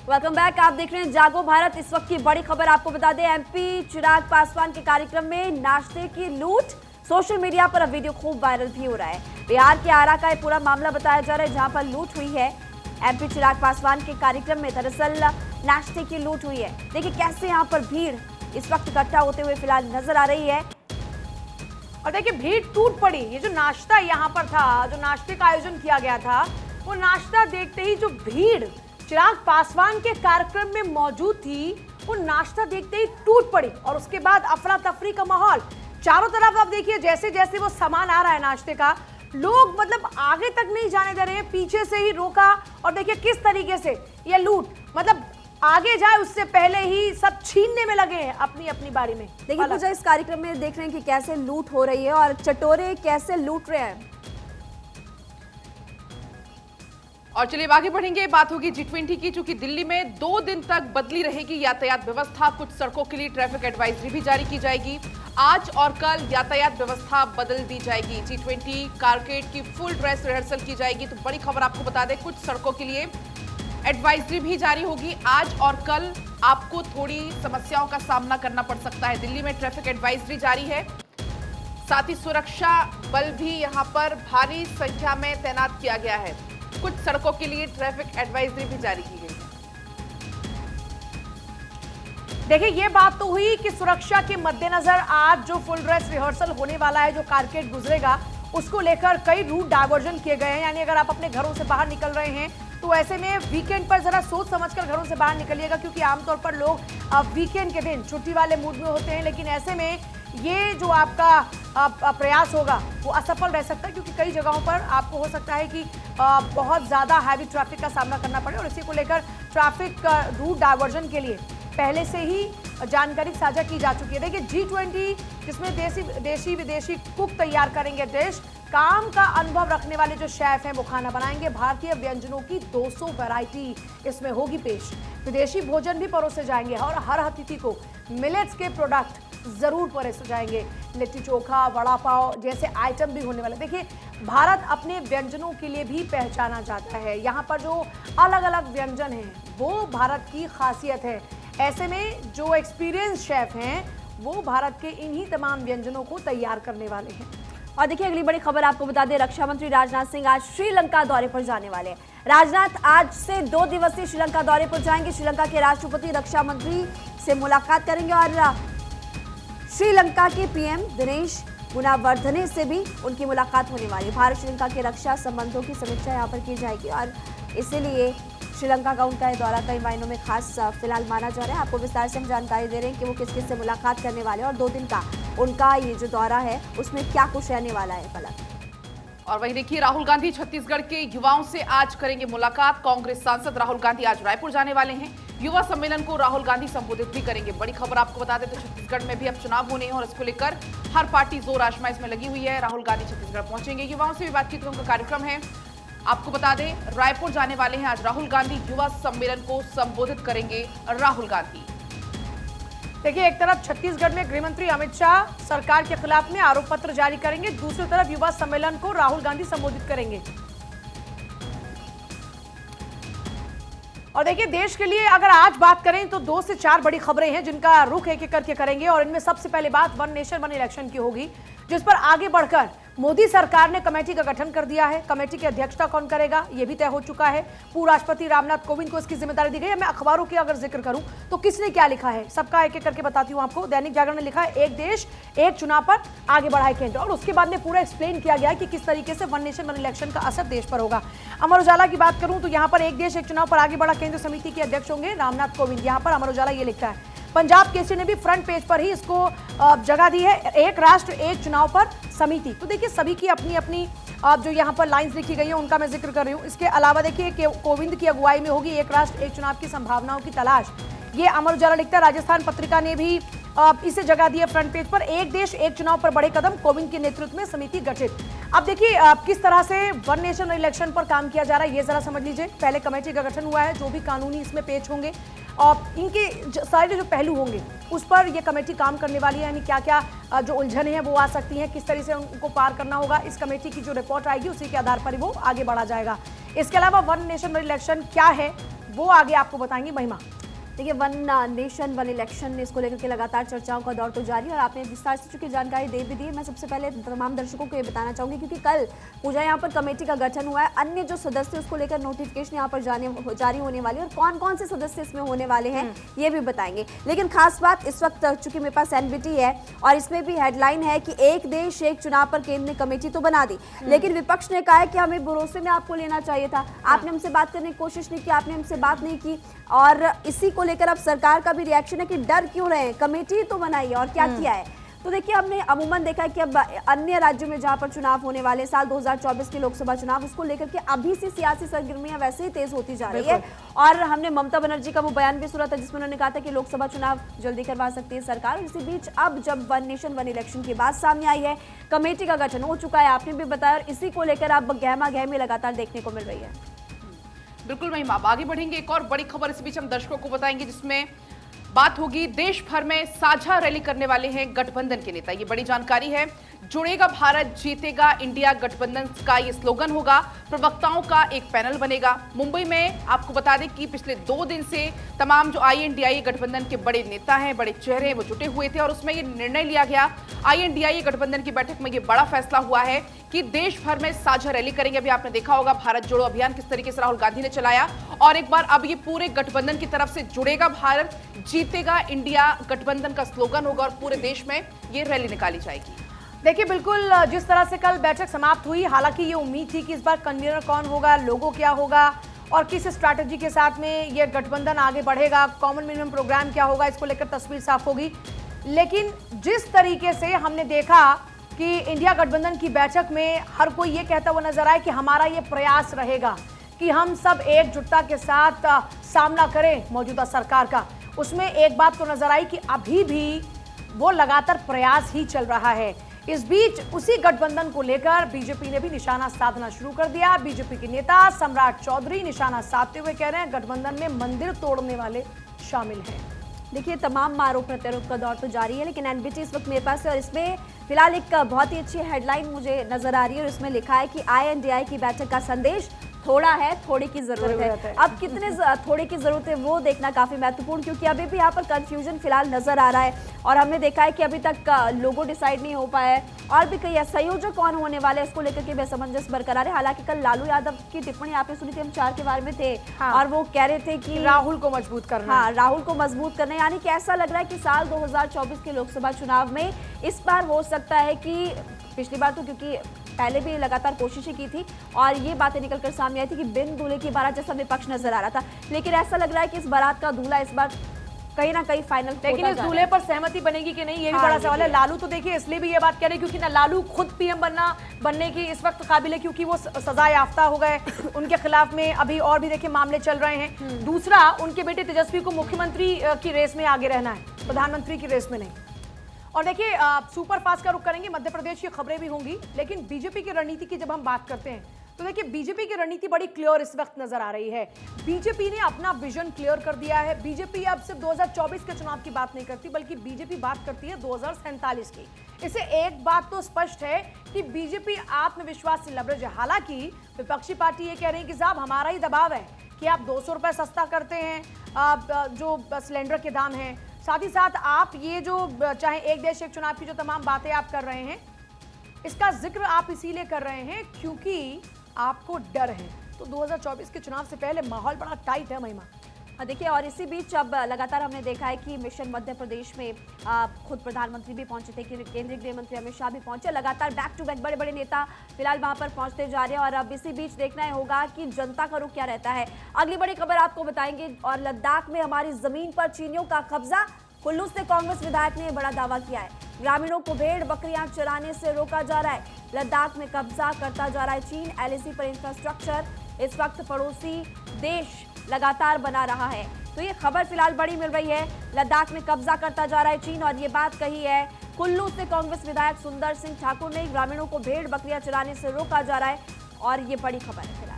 Welcome back. आप देख रहे हैं जागो भारत। इस वक्त की बड़ी खबर आपको बता दें, एमपी चिराग पासवान के कार्यक्रम में नाश्ते की लूट। सोशल मीडिया पर अब वीडियो खूब वायरल भी हो रहा है। बिहार के आरा का पूरा मामला बताया जा रहा है, जहां पर लूट हुई है। एमपी चिराग पासवान के कार्यक्रम में दरअसल नाश्ते की लूट हुई है। देखिए कैसे यहाँ पर भीड़ इस वक्त इकट्ठा होते हुए फिलहाल नजर आ रही है। और देखिए भीड़ टूट पड़ी। ये जो नाश्ता यहाँ पर था, जो नाश्ते का आयोजन किया गया था, वो नाश्ता देखते ही जो भीड़ चिराग पासवान के कार्यक्रम में मौजूद थी, वो नाश्ता देखते ही टूट पड़ी। और उसके बाद अफरा तफरी का माहौल चारों तरफ। आप देखिए जैसे जैसे वो सामान आ रहा है नाश्ते का, लोग मतलब आगे तक नहीं जाने दे रहे हैं, पीछे से ही रोका। और देखिए किस तरीके से ये लूट, मतलब आगे जाए उससे पहले ही सब छीनने में लगे हैं अपनी अपनी बारी में। देखिए पूजा, इस कार्यक्रम में देख रहे हैं कि कैसे लूट हो रही है और चटोरे कैसे लूट रहे हैं। और चलिए आगे बढ़ेंगे। बात होगी G20 की, चूंकि दिल्ली में 2 दिन तक बदली रहेगी यातायात व्यवस्था। कुछ सड़कों के लिए ट्रैफिक एडवाइजरी भी जारी की जाएगी। आज और कल यातायात व्यवस्था बदल दी जाएगी। G20 कारकेड की फुल ड्रेस रिहर्सल की जाएगी। तो बड़ी खबर आपको बता दें, कुछ सड़कों के लिए एडवाइजरी भी जारी होगी। आज और कल आपको थोड़ी समस्याओं का सामना करना पड़ सकता है। दिल्ली में ट्रैफिक एडवाइजरी जारी है, साथ ही सुरक्षा बल भी यहां पर भारी संख्या में तैनात किया गया है। कुछ सड़कों के लिए ट्रैफिक एडवाइजरी भी जारी की गई है। देखिए ये बात तो हुई कि सुरक्षा के मद्देनजर आज जो फुल ड्रेस रिहर्सल होने वाला है, जो कारकेड गुजरेगा, उसको लेकर कई रूट डायवर्जन किए गए हैं। यानी अगर आप अपने घरों से बाहर निकल रहे हैं तो ऐसे में वीकेंड पर जरा सोच समझकर घरों से बाहर निकलिएगा, क्योंकि आमतौर पर लोग वीकेंड के दिन छुट्टी वाले मूड में होते हैं। लेकिन ऐसे में ये जो आपका प्रयास होगा वो असफल रह सकता है, क्योंकि कई जगहों पर आपको हो सकता है कि बहुत ज़्यादा हैवी ट्रैफिक का सामना करना पड़े। और इसी को लेकर ट्रैफिक रूट डायवर्जन के लिए पहले से ही जानकारी साझा की जा चुकी है। देखिए G20 जिसमें देशी विदेशी कुक तैयार करेंगे डिश। काम का अनुभव रखने वाले जो शेफ हैं वो खाना बनाएंगे। भारतीय व्यंजनों की 200 वैरायटी इसमें होगी पेश। विदेशी भोजन भी परोसे जाएंगे और हर अतिथि को मिलेट्स के प्रोडक्ट जरूर परोसे जाएंगे। लिट्टी चोखा, वड़ा पाव जैसे आइटम भी होने वाले। देखिए भारत अपने व्यंजनों के लिए भी पहचाना जाता है। यहाँ पर जो अलग अलग व्यंजन हैं वो भारत की खासियत है। ऐसे में जो एक्सपीरियंस शेफ हैं वो भारत के इन्हीं तमाम व्यंजनों को तैयार करने वाले हैं। और देखिए अगली बड़ी खबर आपको बता दें, रक्षा मंत्री राजनाथ सिंह आज श्रीलंका दौरे पर जाने वाले हैं। राजनाथ आज से 2 दिवसीय श्रीलंका दौरे पर जाएंगे। श्रीलंका के राष्ट्रपति रक्षा मंत्री से मुलाकात करेंगे और श्रीलंका के पीएम दिनेश गुणावर्धने से भी उनकी मुलाकात होने वाली है। भारत श्रीलंका के रक्षा संबंधों की समीक्षा यहाँ पर की जाएगी और इसीलिए श्रीलंका का उनका दौरा कई मायनों में खास फिलहाल माना जा रहा है। आपको विस्तार से हम जानकारी दे रहे हैं कि वो किस किस से मुलाकात करने वाले हैं और 2 दिन का उनका ये जो दौरा है उसमें क्या कुछ रहने वाला है। पलक। और वहीं देखिए राहुल गांधी छत्तीसगढ़ के युवाओं से आज करेंगे मुलाकात। कांग्रेस सांसद राहुल गांधी आज रायपुर जाने वाले हैं। युवा सम्मेलन को राहुल गांधी संबोधित भी करेंगे। बड़ी खबर आपको बता दें तो छत्तीसगढ़ में भी अब चुनाव होने हैं और इसको लेकर हर पार्टी जोर आजमाइश में लगी हुई है। राहुल गांधी छत्तीसगढ़ पहुंचेंगे, युवाओं से भी बातचीत का उनका कार्यक्रम है। आपको बता दें रायपुर जाने वाले हैं आज राहुल गांधी। युवा सम्मेलन को संबोधित करेंगे राहुल गांधी। देखिए एक तरफ छत्तीसगढ़ में गृह मंत्री अमित शाह सरकार के खिलाफ में आरोप पत्र जारी करेंगे, दूसरी तरफ युवा सम्मेलन को राहुल गांधी संबोधित करेंगे। और देखिए देश के लिए अगर आज बात करें तो 2 से 4 बड़ी खबरें हैं जिनका रुख एक एक करके करेंगे। और इनमें सबसे पहले बात वन नेशन वन इलेक्शन की होगी, जिस पर आगे बढ़कर मोदी सरकार ने कमेटी का गठन कर दिया है। कमेटी की अध्यक्षता कौन करेगा ये भी तय हो चुका है। पूर्व राष्ट्रपति रामनाथ कोविंद को इसकी जिम्मेदारी दी गई है। मैं अखबारों की अगर जिक्र करूं तो किसने क्या लिखा है सबका एक एक करके बताती हूं आपको। दैनिक जागरण ने लिखा है एक देश एक चुनाव पर आगे बढ़ाए केंद्र, और उसके बाद में पूरा एक्सप्लेन किया गया है कि किस तरीके से वन नेशन वन इलेक्शन का असर देश पर होगा। अमर उजाला की बात करूं तो यहाँ पर एक देश एक चुनाव पर आगे बढ़ा केंद्र समिति के अध्यक्ष होंगे रामनाथ कोविंद। यहाँ पर अमर उजाला ये लिखता है। पंजाब केसरी ने भी फ्रंट पेज पर ही इसको जगह दी है, एक राष्ट्र एक चुनाव पर समिति। तो देखिए सभी की अपनी अपनी जो यहाँ पर लाइंस लिखी गई है उनका मैं जिक्र कर रही हूँ। इसके अलावा देखिए कोविंद की अगुवाई में होगी एक राष्ट्र एक चुनाव की संभावनाओं की तलाश, ये अमर उजाला लिखता है। राजस्थान पत्रिका ने भी इसे जगह दी है फ्रंट पेज पर। एक देश एक चुनाव पर बढ़े कदम, कोविंद के नेतृत्व में समिति गठित। अब देखिए किस तरह से वन नेशन इलेक्शन पर काम किया जा रहा है ये जरा समझ लीजिए। पहले कमेटी का गठन हुआ है, जो भी कानूनी इसमें पेच होंगे और इनके सारे जो पहलू होंगे उस पर यह कमेटी काम करने वाली है। यानी क्या क्या जो उलझने हैं वो आ सकती हैं, किस तरह से उनको पार करना होगा, इस कमेटी की जो रिपोर्ट आएगी उसी के आधार पर ही वो आगे बढ़ा जाएगा। इसके अलावा वन नेशन वन इलेक्शन क्या है वो आगे आपको बताएंगी महिमा। देखिए, वन नेशन वन इलेक्शन इसको लेकर के लगातार चर्चाओं का दौर तो जारी है और आपने विस्तार से चुकी जानकारी दे भी दी है। मैं सबसे पहले तमाम दर्शकों को ये बताना चाहूंगी, क्योंकि कल पूजा यहाँ पर कमेटी का गठन हुआ है, अन्य जो सदस्य उसको लेकर नोटिफिकेशन यहाँ पर जारी होने वाली है और कौन कौन से सदस्य इसमें होने वाले हैं ये भी बताएंगे। लेकिन खास बात इस वक्त, चूंकि मेरे पास एनबीटी है और इसमें भी हेडलाइन है कि एक देश एक चुनाव पर केंद्र ने कमेटी तो बना दी, लेकिन विपक्ष ने कहा है कि हमें भरोसे में आपको लेना चाहिए था, आपने हमसे बात करने की कोशिश नहीं की, आपने हमसे बात नहीं की। और इसी को लेकर अब सरकार का भी रिएक्शन है कि डर क्यों रहे हैं, कमेटी तो बनाई है और क्या किया है। तो देखिए, हमने अमूमन देखा है कि अब अन्य राज्यों में जहां पर चुनाव होने वाले साल 2024 के लोकसभा चुनाव, उसको लेकर के अभी से सियासी सरगर्मियां वैसे ही तेज होती जा रही है। और हमने ममता बनर्जी का वो बयान भी सुना था जिसमें उन्होंने कहा था कि लोकसभा चुनाव जल्दी करवा सकती है सरकार। इसी बीच अब जब वन नेशन वन इलेक्शन की बात सामने आई है, कमेटी का गठन हो चुका है, आपने भी बताया, और इसी को लेकर अब गहमा गहमी लगातार देखने को मिल रही है। बिल्कुल महिमा, अब आगे बढ़ेंगे। एक और बड़ी खबर इस बीच हम दर्शकों को बताएंगे, जिसमें बात होगी देश भर में साझा रैली करने वाले हैं गठबंधन के नेता। ये बड़ी जानकारी है। जुड़ेगा भारत, जीतेगा इंडिया गठबंधन का ये स्लोगन होगा। प्रवक्ताओं का एक पैनल बनेगा। मुंबई में आपको बता दें कि पिछले 2 दिन से तमाम जो INDIA गठबंधन के बड़े नेता हैं, बड़े चेहरे हैं, वो जुटे हुए थे और उसमें ये निर्णय लिया गया। INDIA गठबंधन की बैठक में ये बड़ा फैसला हुआ है कि देश भर में साझा रैली करेंगे। अभी आपने देखा होगा भारत जोड़ो अभियान किस तरीके से राहुल गांधी ने चलाया, और एक बार अब ये पूरे गठबंधन की तरफ से जुड़ेगा भारत, जीतेगा इंडिया गठबंधन का स्लोगन होगा और पूरे देश में ये रैली निकाली जाएगी। देखिए, बिल्कुल जिस तरह से कल बैठक समाप्त हुई, हालांकि ये उम्मीद थी कि इस बार कन्वीनर कौन होगा, लोगो क्या होगा और किस स्ट्रैटेजी के साथ में ये गठबंधन आगे बढ़ेगा, कॉमन मिनिमम प्रोग्राम क्या होगा, इसको लेकर तस्वीर साफ होगी। लेकिन जिस तरीके से हमने देखा कि इंडिया गठबंधन की बैठक में हर कोई ये कहता हुआ नजर आए कि हमारा ये प्रयास रहेगा कि हम सब एकजुटता के साथ सामना करें मौजूदा सरकार का, उसमें एक बात तो नजर आई कि अभी भी वो लगातार प्रयास ही चल रहा है। इस बीच उसी गठबंधन को लेकर बीजेपी ने भी निशाना साधना शुरू कर दिया। बीजेपी के नेता सम्राट चौधरी निशाना साधते हुए कह रहे हैं गठबंधन में मंदिर तोड़ने वाले शामिल हैं। देखिए, तमाम आरोप प्रत्यारोप का दौर तो जारी है, लेकिन एनबीटी इस वक्त मेरे पास है और इसमें फिलहाल एक बहुत ही अच्छी हेडलाइन मुझे नजर आ रही है और इसमें लिखा है कि INDIA की बैठक का संदेश, थोड़ा है थोड़े की जरूरत है। अब कितने थोड़े की जरूरत है वो देखना काफी महत्वपूर्ण, क्योंकि अभी भी यहाँ पर कंफ्यूजन फिलहाल नजर आ रहा है और हमने देखा है कि अभी तक लोगो डिसाइड नहीं हो पाया है और भी कई संयोजक कौन होने वाले हैं, इसको लेकर के बेसमंजस बरकरार है। हालांकि कल लालू यादव की टिप्पणी आपने सुनी थी, हम 4 के बारे में थे। हाँ। और वो कह रहे थे कि राहुल को मजबूत करना। हाँ, राहुल को मजबूत करना, यानी कि ऐसा लग रहा है कि साल 2024 के लोकसभा चुनाव में इस बार हो सकता है कि पिछली बार तो क्योंकि पहले भी लगातार कोशिशें की थी और ये बातें निकलकर सामने आई थी कि बिन दूल्हे की बारात जैसा विपक्ष नजर आ रहा था, लेकिन ऐसा लग रहा है कि इस बारात का दूल्हा इस बार कहीं ना कहीं फाइनल, लेकिन इस दूल्हे पर सहमति बनेगी कि नहीं ये भी बड़ा सवाल है। लालू तो देखिए इसलिए भी ये बात कह रहे क्योंकि ना लालू खुद PM बनने की इस वक्त काबिल है, क्योंकि वो सजा याफ्ता हो गए, उनके खिलाफ में अभी और भी देखिए मामले चल रहे हैं। दूसरा, उनके बेटे तेजस्वी को मुख्यमंत्री की रेस में आगे रहना है, प्रधानमंत्री की रेस में नहीं। और देखिए, सुपर फास्ट का रुख करेंगे, मध्य प्रदेश की खबरें भी होंगी, लेकिन बीजेपी की रणनीति की जब हम बात करते हैं तो देखिए बीजेपी की रणनीति बड़ी क्लियर इस वक्त नजर आ रही है। बीजेपी ने अपना विजन क्लियर कर दिया है। बीजेपी अब सिर्फ 2024 के चुनाव की बात नहीं करती, बल्कि बीजेपी बात करती है 2047 की। इससे एक बात तो स्पष्ट है कि बीजेपी आत्मविश्वास से लबरेज है। हालांकि विपक्षी पार्टी ये कह रही है कि साहब हमारा ही दबाव है कि आप 200 रुपए सस्ता करते हैं, जो सिलेंडर के दाम है, साथ ही साथ आप ये जो चाहे एक देश एक चुनाव की जो तमाम बातें आप कर रहे हैं, इसका जिक्र आप इसीलिए कर रहे हैं क्योंकि आपको डर है। तो 2024 के चुनाव से पहले माहौल बड़ा टाइट है महिमा। देखिए, और इसी बीच अब लगातार हमने देखा है कि मिशन मध्य प्रदेश में खुद प्रधानमंत्री भी पहुंचे थे, केंद्रीय गृह मंत्री अमित शाह भी पहुंचे। लगातार बैक टू बैक बड़े बड़े नेता फिलहाल वहां पर पहुंचते जा रहे हैं और अब इसी बीच देखना होगा कि जनता का रुख क्या रहता है। अगली बड़ी खबर आपको बताएंगे। और लद्दाख में हमारी जमीन पर चीनियों का कब्जा, कुल्लू से कांग्रेस विधायक ने बड़ा दावा किया है। ग्रामीणों को भेड़ बकरियां चराने से रोका जा रहा है। लद्दाख में कब्जा करता जा रहा है चीन। LAC पर इंफ्रास्ट्रक्चर इस वक्त पड़ोसी देश लगातार बना रहा है। तो ये खबर फिलहाल बड़ी मिल रही है, लद्दाख में कब्जा करता जा रहा है चीन, और ये बात कही है कुल्लू से कांग्रेस विधायक सुंदर सिंह ठाकुर ने। ग्रामीणों को भेड़ बकरियां चराने से रोका जा रहा है और ये बड़ी खबर है।